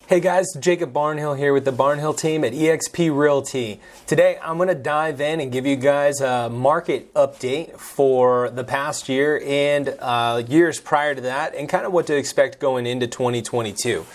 Hey guys, Jacob Barnhill here with the Barnhill team at eXp Realty. Today I'm going to dive in and give you guys a market update for the past year and years prior to that, and kind of what to expect going into 2022.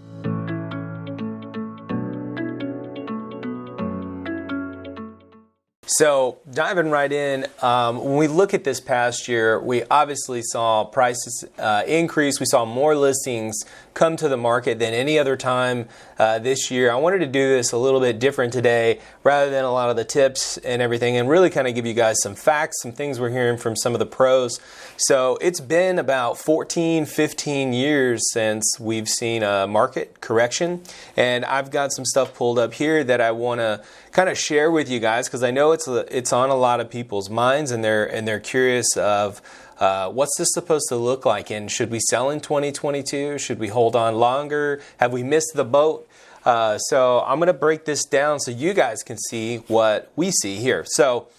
So diving right in, when we look at this past year, we obviously saw prices increase. We saw more listings come to the market than any other time this year. I wanted to do this a little bit different today rather than a lot of the tips and everything, and really kind of give you guys some facts, some things we're hearing from some of the pros. So it's been about 14, 15 years since we've seen a market correction, and I've got some stuff pulled up here that I want to kind of share with you guys because I know it's on a lot of people's minds, and they're curious of what's this supposed to look like, and should we sell in 2022? Should we hold on longer? Have we missed the boat? So I'm going to break this down so you guys can see what we see here. So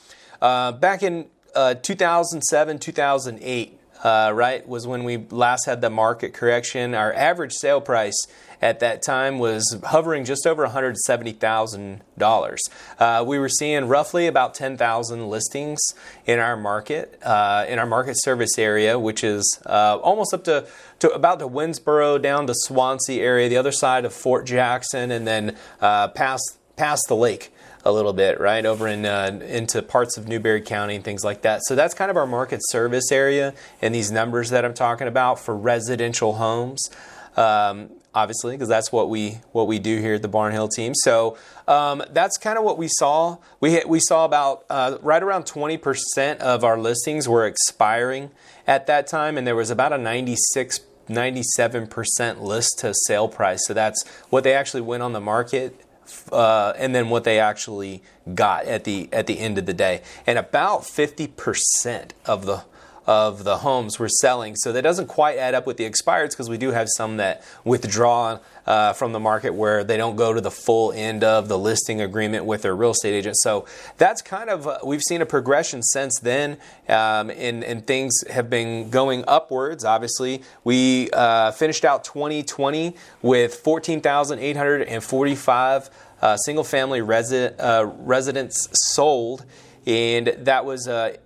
back in 2007, 2008, right, was when we last had the market correction. Our average sale price at that time was hovering just over $170,000. We were seeing roughly about 10,000 listings in our market service area, which is almost up to about the Winsboro down to Swansea area, the other side of Fort Jackson, and then past the lake a little bit, right, over into parts of Newberry County and things like that. So that's kind of our market service area and these numbers that I'm talking about for residential homes. Obviously, because that's what we do here at the Barnhill team. So that's kind of what we saw. We saw about right around 20% of our listings were expiring at that time, and there was about a 97% list to sale price. So that's what they actually went on the market, and then what they actually got at the end of the day. And about 50% of the homes we're selling. So that doesn't quite add up with the expireds, because we do have some that withdraw from the market where they don't go to the full end of the listing agreement with their real estate agent. So that's kind of, we've seen a progression since then, and things have been going upwards. Obviously, we finished out 2020 with 14,845 single-family residents sold. And that was an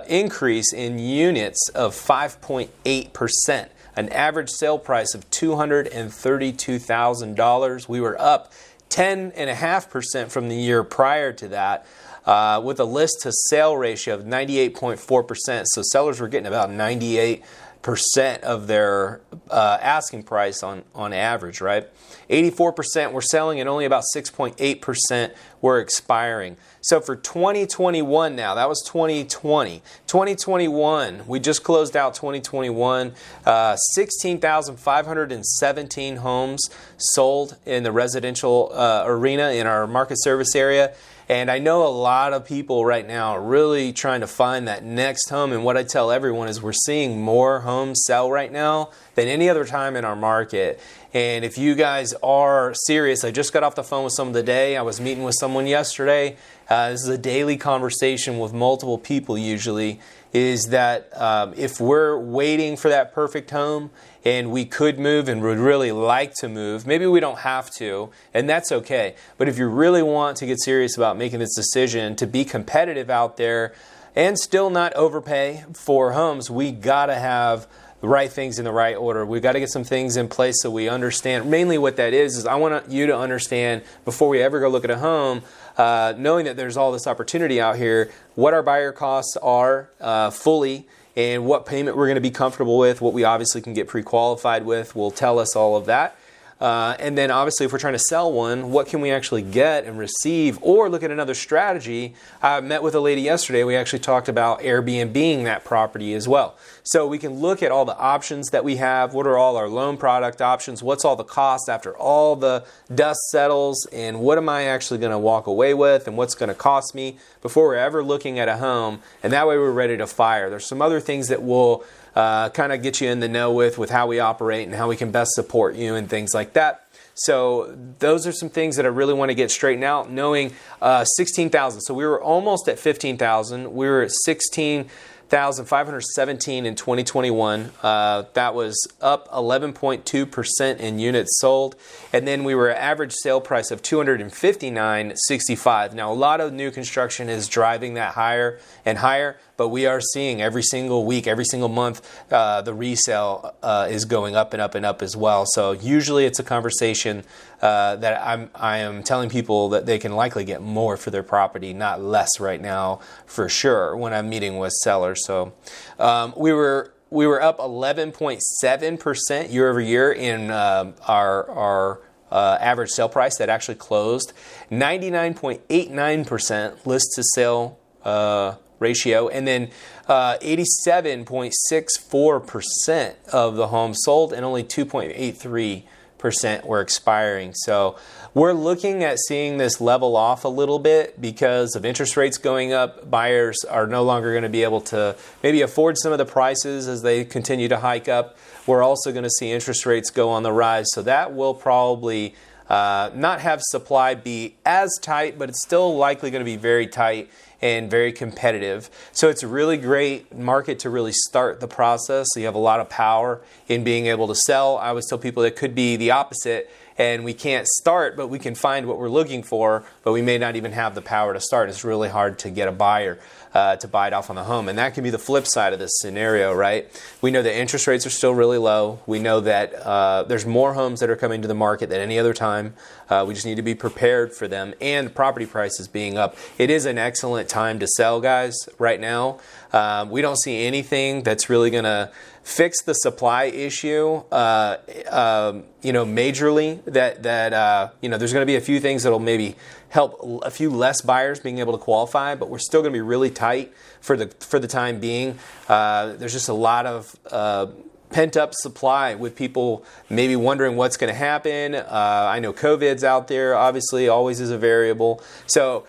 increase in units of 5.8%, an average sale price of $232,000. We were up 10.5% from the year prior to that, with a list to sale ratio of 98.4%. So sellers were getting about 98% of their asking price on average, right? 84% were selling, and only about 6.8% were expiring. So for 2021 now, that was 2020. 2021, we just closed out 2021, 16,517 homes sold in the residential arena in our market service area. And I know a lot of people right now are really trying to find that next home. And what I tell everyone is we're seeing more homes sell right now than any other time in our market. And if you guys are serious, I just got off the phone with someone today. I was meeting with someone yesterday. This is a daily conversation with multiple people usually, is that if we're waiting for that perfect home and we could move and would really like to move, maybe we don't have to, and that's okay. But if you really want to get serious about making this decision to be competitive out there and still not overpay for homes, we got to have the right things in the right order. We've got to get some things in place so we understand. Mainly what that is I want you to understand before we ever go look at a home, knowing that there's all this opportunity out here, what our buyer costs are fully, and what payment we're going to be comfortable with, what we obviously can get pre-qualified with will tell us all of that. And then obviously if we're trying to sell one, what can we actually get and receive, or look at another strategy. I met with a lady yesterday. We actually talked about Airbnb-ing that property as well. So we can look at all the options that we have. What are all our loan product options? What's all the cost after all the dust settles? And what am I actually going to walk away with? And what's going to cost me before we're ever looking at a home? And that way we're ready to fire. There's some other things that will kind of get you in the know with how we operate and how we can best support you and things like that. So those are some things that I really want to get straightened out, knowing 16,000. So we were almost at 15,000. We were at 16,000 1,517 in 2021. That was up 11.2% in units sold. And then we were at average sale price of $259.65. Now, a lot of new construction is driving that higher and higher, but we are seeing every single week, every single month, the resale is going up and up and up as well. So usually it's a conversation that I am telling people that they can likely get more for their property, not less right now for sure when I'm meeting with sellers. So we were up 11.7% year over year in our average sale price that actually closed. 99.89% list to sale ratio, and then 87.64% of the homes sold, and only 2.83% were expiring. So we're looking at seeing this level off a little bit because of interest rates going up. Buyers are no longer going to be able to maybe afford some of the prices as they continue to hike up. We're also going to see interest rates go on the rise. So that will probably not have supply be as tight, but it's still likely going to be very tight and very competitive. So it's a really great market to really start the process. So you have a lot of power in being able to sell. I always tell people it could be the opposite, and we can't start, but we can find what we're looking for, but we may not even have the power to start. It's really hard to get a buyer to buy it off on the home. And that can be the flip side of this scenario, right? We know that interest rates are still really low. We know that there's more homes that are coming to the market than any other time. We just need to be prepared for them, and property prices being up. It is an excellent time to sell, guys, right now. We don't see anything that's really going to fix the supply issue, majorly. That there's going to be a few things that'll maybe help a few less buyers being able to qualify, but we're still going to be really tight for the time being. There's just a lot of pent-up supply with people maybe wondering what's going to happen. I know COVID's out there, obviously, always is a variable. So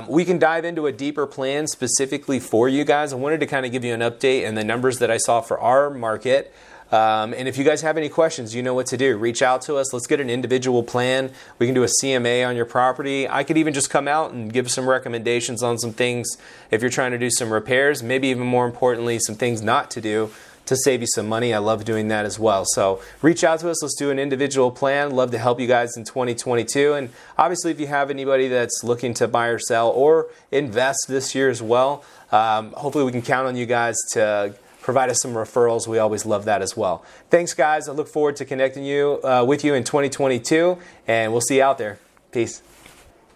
we can dive into a deeper plan specifically for you guys. I wanted to kind of give you an update and the numbers that I saw for our market. And if you guys have any questions, you know what to do. Reach out to us. Let's get an individual plan. We can do a CMA on your property. I could even just come out and give some recommendations on some things if you're trying to do some repairs, maybe even more importantly, some things not to do to save you some money. I love doing that as well. So reach out to us. Let's do an individual plan. Love to help you guys in 2022. And obviously, if you have anybody that's looking to buy or sell or invest this year as well, hopefully we can count on you guys to provide us some referrals. We always love that as well. Thanks, guys. I look forward to connecting with you in 2022, and we'll see you out there. Peace.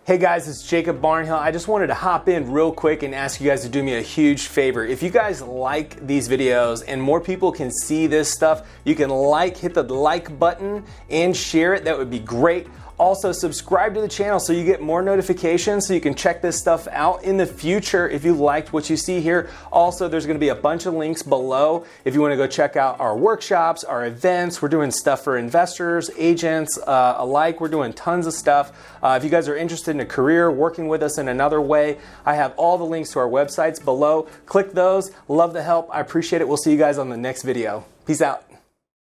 Hey guys, it's Jacob Barnhill. I just wanted to hop in real quick and ask you guys to do me a huge favor. If you guys like these videos and more people can see this stuff, you can hit the like button and share it. That would be great. Also, subscribe to the channel so you get more notifications so you can check this stuff out in the future if you liked what you see here. Also, there's going to be a bunch of links below if you want to go check out our workshops, our events. We're doing stuff for investors, agents alike. We're doing tons of stuff. If you guys are interested in a career, working with us in another way, I have all the links to our websites below. Click those. Love the help. I appreciate it. We'll see you guys on the next video. Peace out.